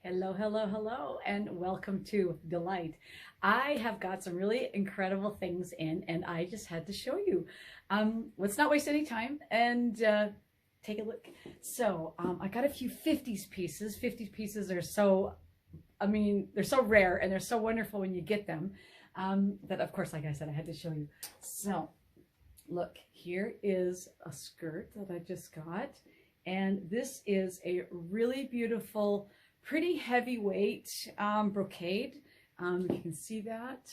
Hello, hello, hello, and welcome to Delight. I have got some really incredible things in, and I just had to show you. Let's not waste any time and take a look. So I got a few 50s pieces. 50s pieces are so, they're so rare and they're so wonderful when you get them. That, of course, like I said, I had to show you. So look, here is a skirt that I just got, and this is a really beautiful, pretty heavyweight brocade. You can see that.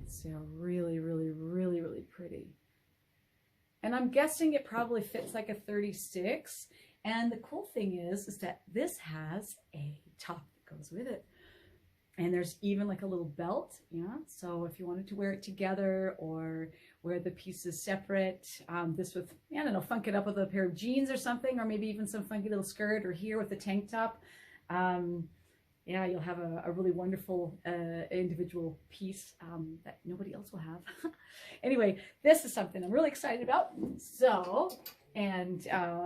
It's really, really, really, really pretty. And I'm guessing it probably fits like a 36. And the cool thing is that this has a top that goes with it. And there's even like a little belt, yeah. So if you wanted to wear it together or wear the pieces separate, this with, I don't know, funk it up with a pair of jeans or something, or maybe even some funky little skirt, or here with the tank top. Yeah, you'll have a really wonderful individual piece that nobody else will have. Anyway, this is something I'm really excited about. So, and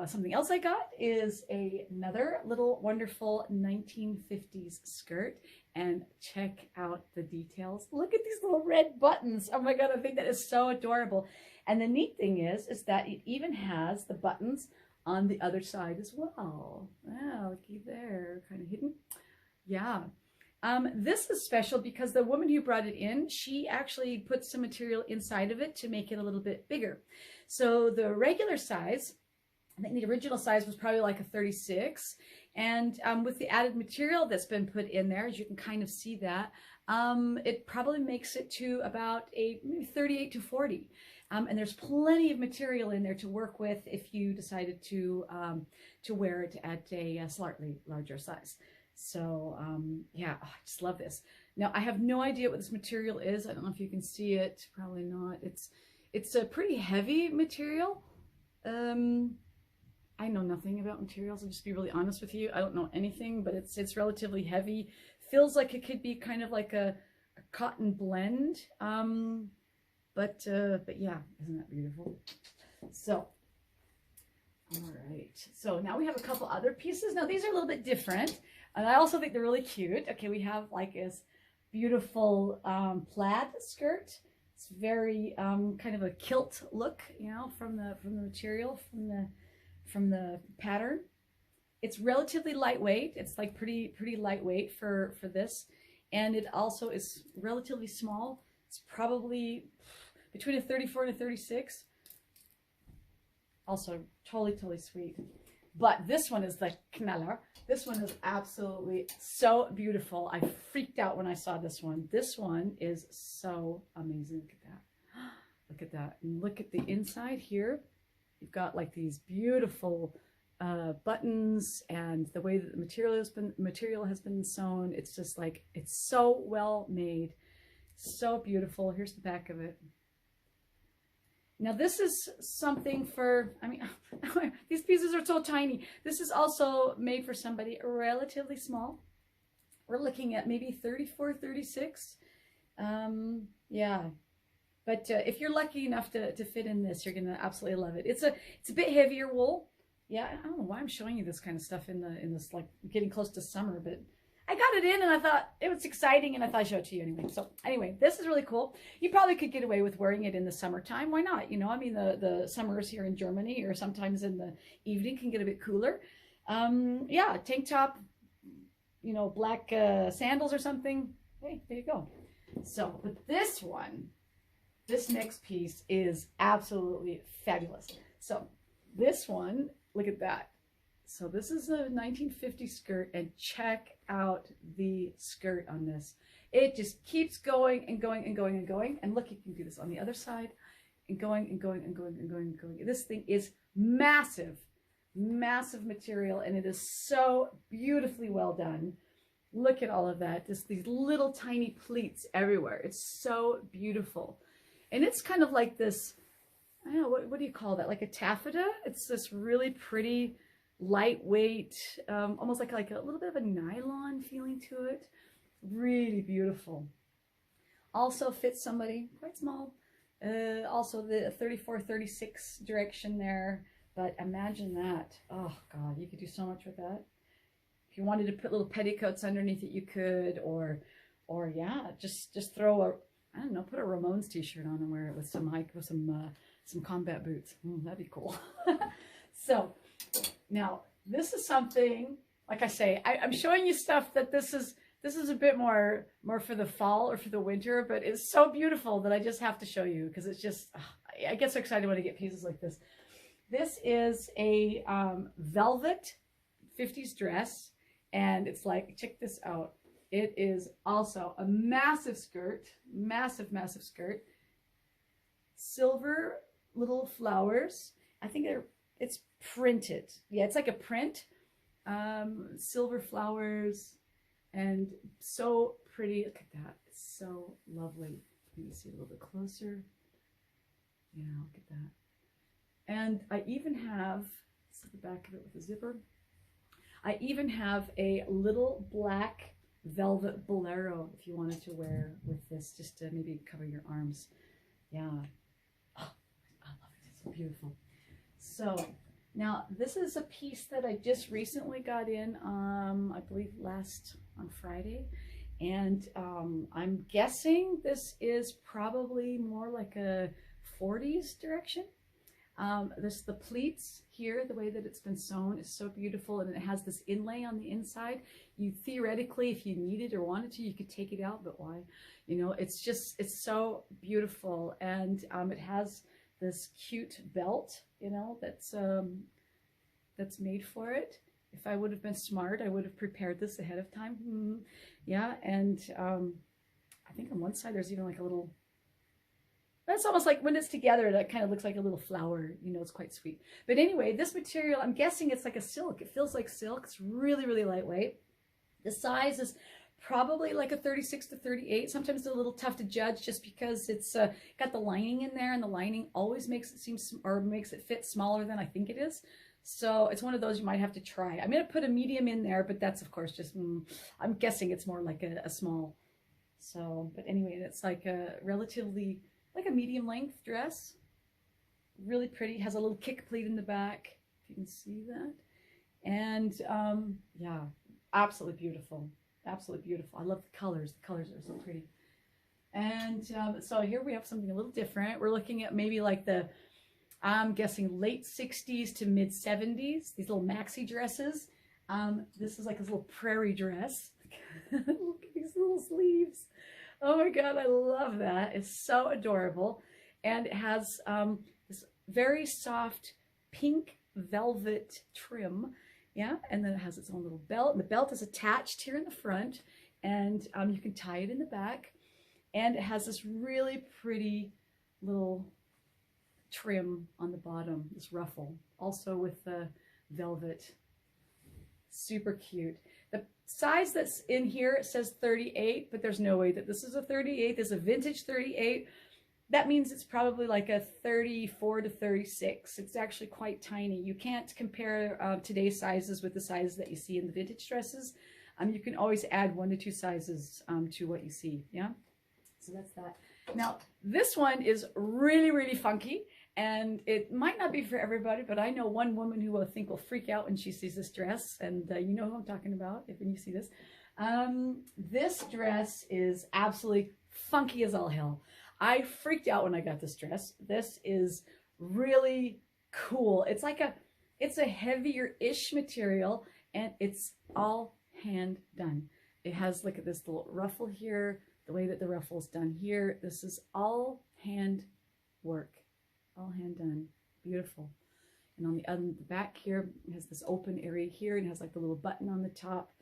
something else I got is another little wonderful 1950s skirt. And check out the details. Look at these little red buttons. Oh my God, I think that is so adorable. And the neat thing is that it even has the buttons on the other side as well. Wow, looky there, kind of hidden. Yeah. This is special because the woman who brought it in, she actually put some material inside of it to make it a little bit bigger. So the regular size, I think the original size was probably like a 36. And with the added material that's been put in there, as you can kind of see that, it probably makes it to about maybe 38 to 40. And there's plenty of material in there to work with if you decided to wear it at a slightly larger size. So yeah, oh, I just love this. Now I have no idea what this material is. I don't know if you can see it. Probably not. It's a pretty heavy material. I know nothing about materials. I'll just be really honest with you. I don't know anything, but it's relatively heavy. Feels like it could be kind of like a cotton blend. But yeah, isn't that beautiful? So, all right. So now we have a couple other pieces. Now these are a little bit different, and I also think they're really cute. Okay, we have like this beautiful plaid skirt. It's very kind of a kilt look, you know, from the material, from the pattern. It's relatively lightweight. It's like pretty lightweight for this, and it also is relatively small. It's probably between a 34 and a 36. Also totally sweet. But this one is the knaller. This one is absolutely so beautiful. I freaked out when I saw this one. This one is so amazing. Look at that. Look at that. And look at the inside here. You've got like these beautiful buttons, and the way that the material has been sewn. It's just like, it's so well made, so beautiful. Here's the back of it. Now this is something for, these pieces are so tiny. This is also made for somebody relatively small. We're looking at maybe 34, 36. Yeah. But if you're lucky enough to fit in this, you're going to absolutely love it. It's a bit heavier wool. Yeah, I don't know why I'm showing you this kind of stuff in this, like, getting close to summer, but I got it in and I thought it was exciting and I thought I'd show it to you anyway. So anyway, this is really cool. You probably could get away with wearing it in the summertime. Why not? You know, I mean, the summers here in Germany, or sometimes in the evening, can get a bit cooler. Yeah, tank top, you know, black sandals or something. Hey, there you go. So, but this one, this next piece is absolutely fabulous. So this one, look at that. So this is a 1950 skirt, and check out the skirt on this. It just keeps going and going and going and going. And look, you can do this on the other side, and going and going and going and going and going. This thing is massive, massive material, and it is so beautifully well done. Look at all of that. Just these little tiny pleats everywhere. It's so beautiful. And it's kind of like this, I don't know, what do you call that? Like a taffeta? It's this really pretty, lightweight, almost like a little bit of a nylon feeling to it. Really beautiful. Also fits somebody quite small. Also the 34, 36 direction there. But imagine that. Oh God, you could do so much with that. if you wanted to put little petticoats underneath it, you could, or yeah, just throw a, I don't know, put a Ramones t-shirt on and wear it with some combat boots. That'd be cool. So now this is something, like I say, I'm showing you stuff that this is a bit more for the fall or for the winter, but it's so beautiful that I just have to show you because it's just, I get so excited when I get pieces like this. This is a velvet 50s dress, and it's like, check this out. It is also a massive skirt, massive skirt, silver little flowers. I think it's printed. Yeah, it's like a print, silver flowers, and so pretty. Look at that. It's so lovely. Let me see a little bit closer. Yeah, look at that. And I even have, this is the back of it with a zipper. I even have a little black velvet bolero if you wanted to wear with this, just to maybe cover your arms. Yeah. Oh, I love it. It's so beautiful. So now this is a piece that I just recently got in, I believe on Friday. And I'm guessing this is probably more like a 40s direction. The pleats here, the way that it's been sewn is so beautiful, and it has this inlay on the inside. You theoretically, if you needed or wanted to, you could take it out, but why? You know, it's so beautiful, and it has this cute belt, you know, that's made for it. If I would have been smart, I would have prepared this ahead of time. Yeah, and I think on one side there's even like a little. That's almost like when it's together, that kind of looks like a little flower, you know, it's quite sweet. But anyway, this material, I'm guessing it's like a silk. It feels like silk. It's really lightweight. The size is probably like a 36 to 38. Sometimes it's a little tough to judge just because it's got the lining in there, and the lining always makes it fit smaller than I think it is. So it's one of those you might have to try. I'm going to put a medium in there, but that's of course just, I'm guessing it's more like a small. So, but anyway, it's like a relatively, like a medium length dress. Really pretty. Has a little kick pleat in the back, if you can see that. And yeah, absolutely beautiful. Absolutely beautiful. I love the colors. The colors are so pretty. And so here we have something a little different. We're looking at maybe like the, I'm guessing late 60s to mid 70s. These little maxi dresses. This is like this little prairie dress. Look at these little sleeves. Oh my God, I love that. It's so adorable. And it has this very soft pink velvet trim. Yeah, and then it has its own little belt. And the belt is attached here in the front. And you can tie it in the back. And it has this really pretty little trim on the bottom, this ruffle. Also with the velvet. Super cute. The size that's in here, it says 38, but there's no way that this is a 38. There's a vintage 38. That means it's probably like a 34 to 36. It's actually quite tiny. You can't compare today's sizes with the sizes that you see in the vintage dresses. You can always add 1 to 2 sizes to what you see. Yeah. So that's that. Now, this one is really funky, and it might not be for everybody, but I know one woman who will freak out when she sees this dress, and you know who I'm talking about when you see this. This dress is absolutely funky as all hell. I freaked out when I got this dress. This is really cool. It's like it's a heavier-ish material, and it's all hand done. It has, look at this little ruffle here, the way that the ruffle is done here. This is all hand work, all hand done. Beautiful. And on the back here, it has this open area here, and it has like the little button on the top.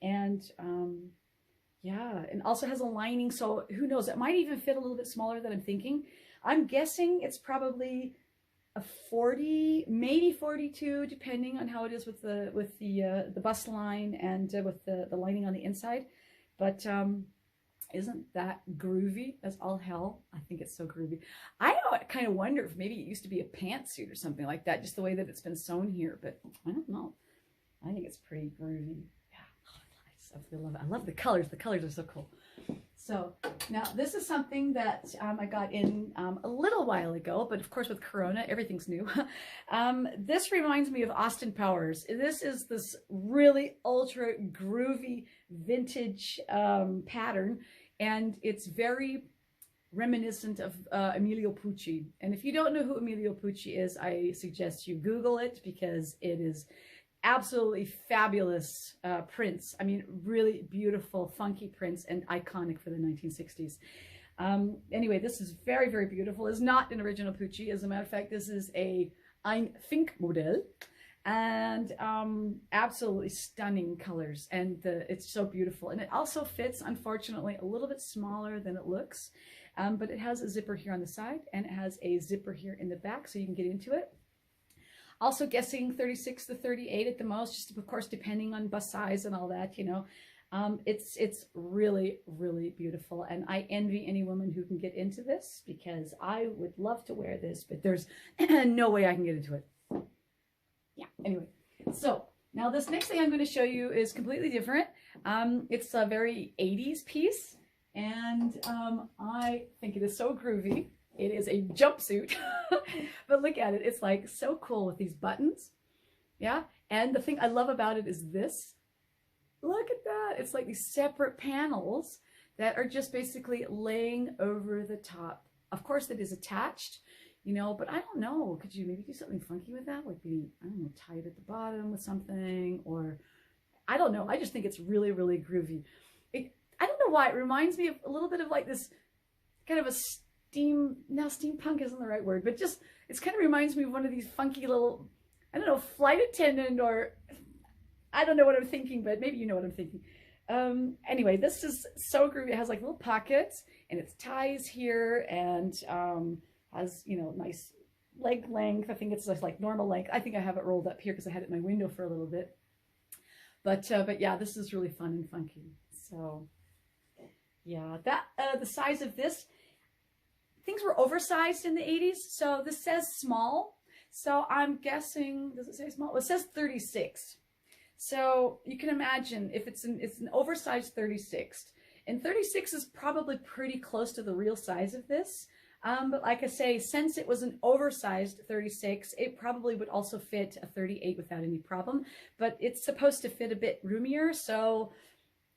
And yeah, and also has a lining, so who knows, it might even fit a little bit smaller than I'm thinking. I'm guessing it's probably a 40, maybe 42, depending on how it is with the bust line and with the lining on the inside. But isn't that groovy as all hell? I think it's so groovy. I kind of wonder if maybe it used to be a pantsuit or something like that, just the way that it's been sewn here, but I don't know. I think it's pretty groovy. Yeah, oh, I absolutely love it. I love the colors. The colors are so cool. So now this is something that I got in a little while ago, but of course with Corona, everything's new. This reminds me of Austin Powers. This is this really ultra groovy vintage pattern, and it's very reminiscent of Emilio Pucci. And if you don't know who Emilio Pucci is, I suggest you Google it, because it is absolutely fabulous prints. I mean, really beautiful, funky prints, and iconic for the 1960s. Anyway, this is very, very beautiful. It's not an original Pucci. As a matter of fact, this is a Ein Fink model, and absolutely stunning colors, and it's so beautiful. And it also fits, unfortunately, a little bit smaller than it looks, but it has a zipper here on the side, and it has a zipper here in the back, so you can get into it. Also guessing 36 to 38 at the most, just of course depending on bust size and all that, you know. It's really, really beautiful, and I envy any woman who can get into this, because I would love to wear this, but there's no way I can get into it. Yeah, anyway, so now this next thing I'm going to show you is completely different. It's a very 80s piece, and I think it is so groovy. It is a jumpsuit, but look at it. It's like so cool with these buttons. Yeah. And the thing I love about it is this. Look at that. It's like these separate panels that are just basically laying over the top. Of course, it is attached, you know, but I don't know. Could you maybe do something funky with that? Like maybe, I don't know, tie it at the bottom with something, or I don't know. I just think it's really, really groovy. I don't know why. It reminds me of a little bit of like this kind of a steampunk isn't the right word, but just, it kind of reminds me of one of these funky little, I don't know, flight attendant, or I don't know what I'm thinking, but maybe you know what I'm thinking. Anyway, this is so groovy. It has like little pockets, and it's ties here, and has, you know, nice leg length. I think it's just like normal length. I think I have it rolled up here because I had it in my window for a little bit. But yeah, this is really fun and funky. So yeah, that the size of this, things were oversized in the 80s, so this says small. So I'm guessing, does it say small? Well, it says 36. So you can imagine if it's an oversized 36. And 36 is probably pretty close to the real size of this. But like I say, since it was an oversized 36, it probably would also fit a 38 without any problem. But it's supposed to fit a bit roomier, so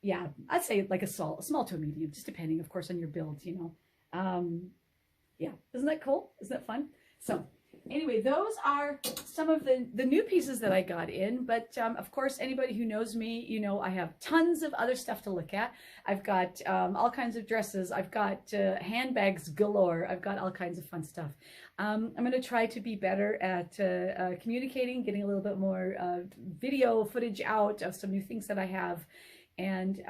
yeah, I'd say like a small to a medium, just depending, of course, on your build, you know. Yeah, isn't that cool? Isn't that fun? So anyway, those are some of the new pieces that I got in, but of course, anybody who knows me, you know, I have tons of other stuff to look at. I've got all kinds of dresses. I've got handbags galore. I've got all kinds of fun stuff. I'm going to try to be better at communicating, getting a little bit more video footage out of some new things that I have. And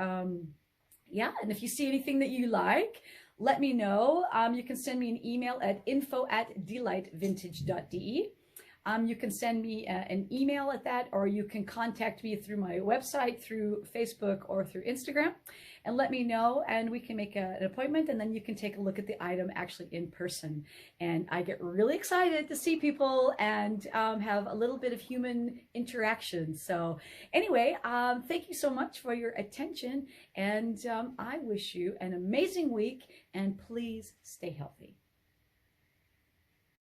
yeah, and if you see anything that you like, let me know. You can send me an email at info@delightvintage.de. You can send me an email at that, or you can contact me through my website, through Facebook, or through Instagram, and let me know, and we can make an appointment, and then you can take a look at the item actually in person. And I get really excited to see people and have a little bit of human interaction. So anyway, thank you so much for your attention, and I wish you an amazing week, and please stay healthy.